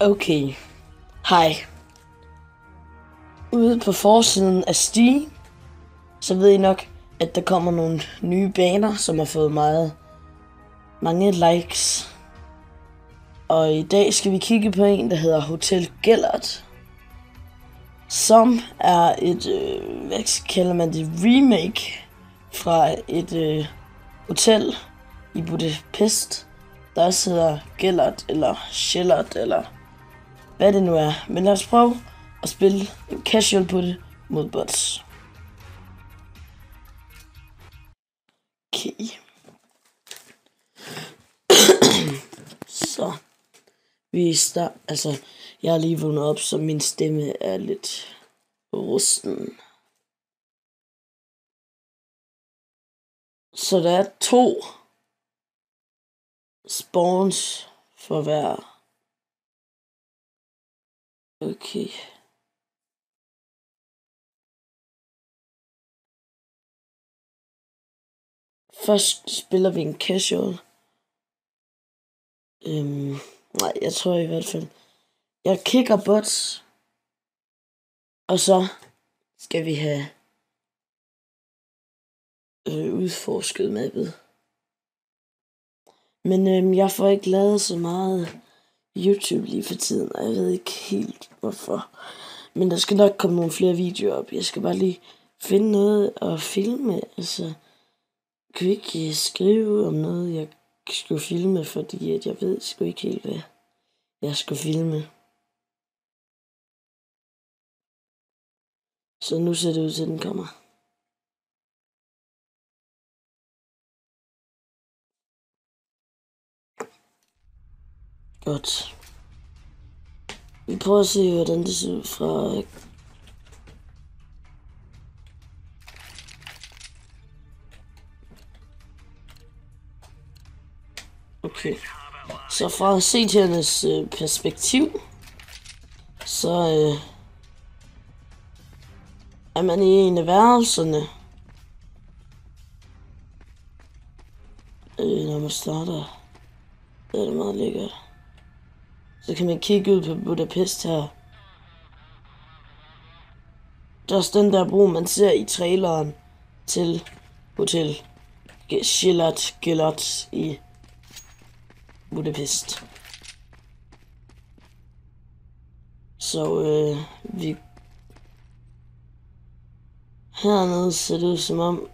Okay, hej. Ude på forsiden af Steam, så ved I nok, at der kommer nogle nye baner, som har fået mange likes. Og i dag skal vi kigge på en, der hedder Hotel Gellert, som er et, hvad kalder man det, remake fra et hotel i Budapest, der også hedder Gellert eller Schellert eller hvad det nu er. Men lad os prøve at spille en casual på det mod bots. Okay. Så jeg har lige vågnet op, så min stemme er lidt rusten. Så der er 2 spawns for hver. Okay. Først spiller vi en casual. Nej, jeg tror i hvert fald. Jeg kigger bots. Og så skal vi have udforsket mappet. Men jeg får ikke lavet så meget YouTube lige for tiden, og jeg ved ikke helt hvorfor. Men der skal nok komme nogle flere videoer op. Jeg skal bare lige finde noget at filme. Altså, kan vi ikke skrive om noget, jeg skulle filme, fordi at jeg ved sgu ikke helt, hvad jeg skulle filme. Så nu ser det ud til, at den kommer. Godt. Vi prøver at se, hvordan det ser ud fra. Okay. Så fra seernes perspektiv, så er man i en af værelserne. Når man starter, så er det meget lækkert. Så kan man kigge ud på Budapest her. Der er også den der bro, man ser i traileren til Hotel Gellert i Budapest. Så vi hernede ser det ud som om,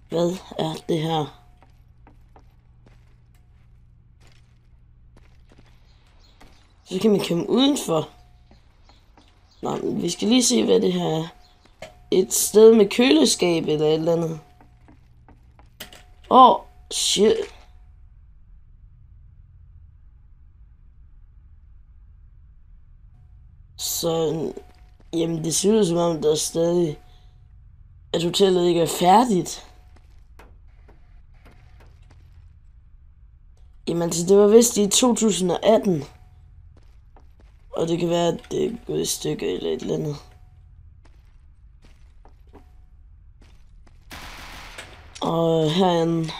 hvad er det her? Så kan man komme udenfor. Nå, men vi skal lige se, hvad det her er. Et sted med køleskab eller et eller andet. Shit. Så, jamen det ser ud som om, der er stadig, at hotellet ikke er færdigt. Jamen det var vist i 2018. Og det kan være, at det er gået i stykker eller et eller andet. Og herinde,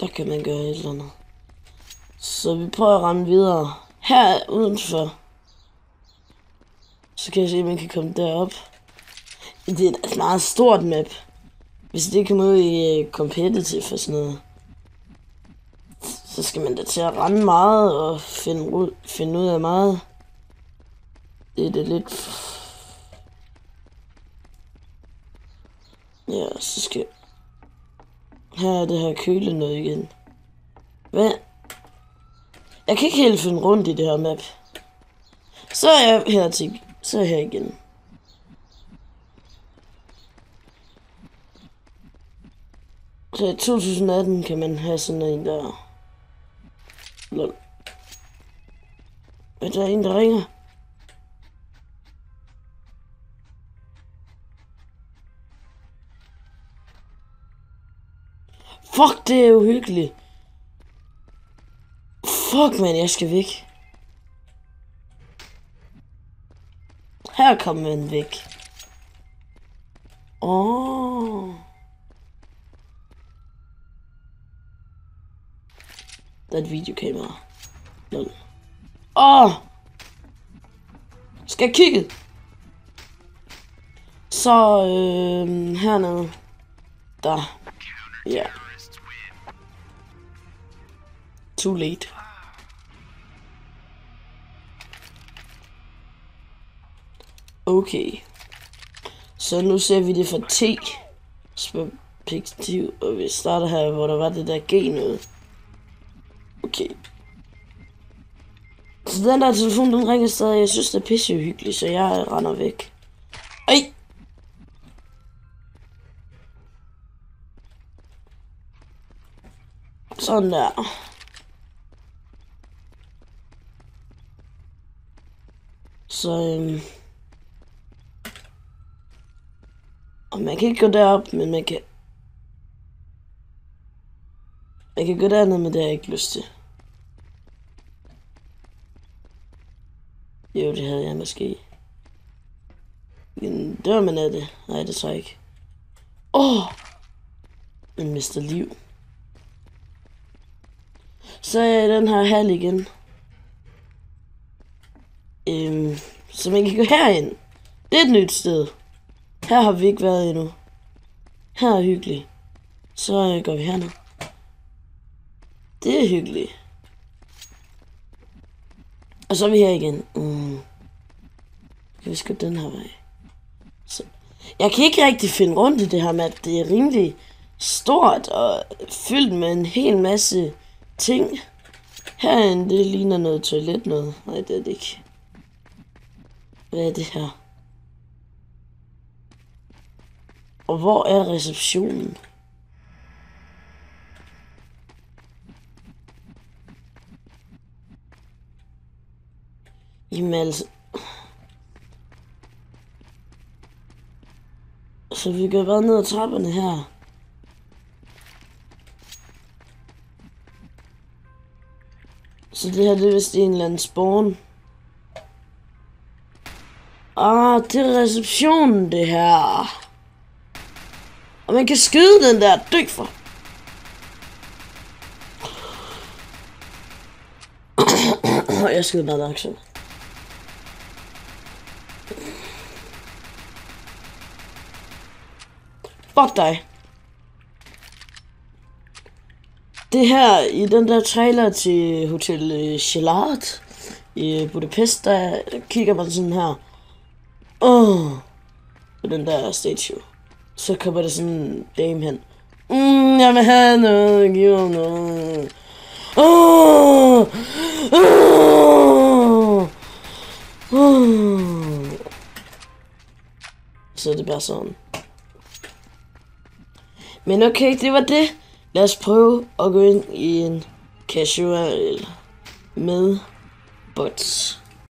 der kan man gøre et eller andet. Så vi prøver at ramme videre. Her udenfor, så kan jeg se, at man kan komme derop. Det er et meget stort map. Hvis det kommer ud i competitive og sådan noget, så skal man da til at rende meget og finde ud af meget. Det er det lidt. Ja, så skal. Her er det her køle noget igen. Hvad? Jeg kan ikke helt finde rundt i det her map. Så er jeg her igen. Så i 2018 kan man have sådan en der. Lol. Men der er en, der ringer. Fuck, det er uhyggeligt. Fuck, man, jeg skal væk. Her kommer man væk. Der er et videokamera. Lol. Åh! Skal jeg kigge? Så hernede. Der. Ja. Yeah. Too late. Okay. Så nu ser vi det fra T-perspektiv, og vi starter her, hvor der var det der G-noget. Okay. Så den der telefon, den ringer stadig. Jeg synes, det er pissehyggeligt, så jeg render væk. Ej! Sådan der. Så og man kan ikke gå derop, men man kan gå derned, men det har jeg ikke lyst til. Jo, det havde jeg måske. Men dør man af det? Nej, det tror jeg ikke. Man mister liv. Så er jeg i den her hal igen. Så man kan gå herind. Det er et nyt sted. Her har vi ikke været endnu. Her er hyggeligt. Så går vi herned. Det er hyggeligt. Og så er vi her igen. Kan vi skal den her vej. Så. Jeg kan ikke rigtig finde rundt i det her med, at det er rimelig stort og fyldt med en hel masse ting. Herinde, det ligner noget toilet noget. Nej, det er det ikke. Hvad er det her? Og hvor er receptionen? Jamen altså. Så vi går bare ned ad trapperne her. Så det her, det er vist en eller anden spawn. Det er receptionen, det her. Og man kan skyde den der dyk for. Jeg skyder noget action. Fuck dig. Det her, i den der trailer til Hotel Chelard i Budapest, der kigger man sådan her. På den der statue. Så kommer der sådan en dame hen. Jeg vil have noget, giv mig noget. Så er det bare sådan. Men okay, det var det. Lad os prøve at gå ind i en casual med bots.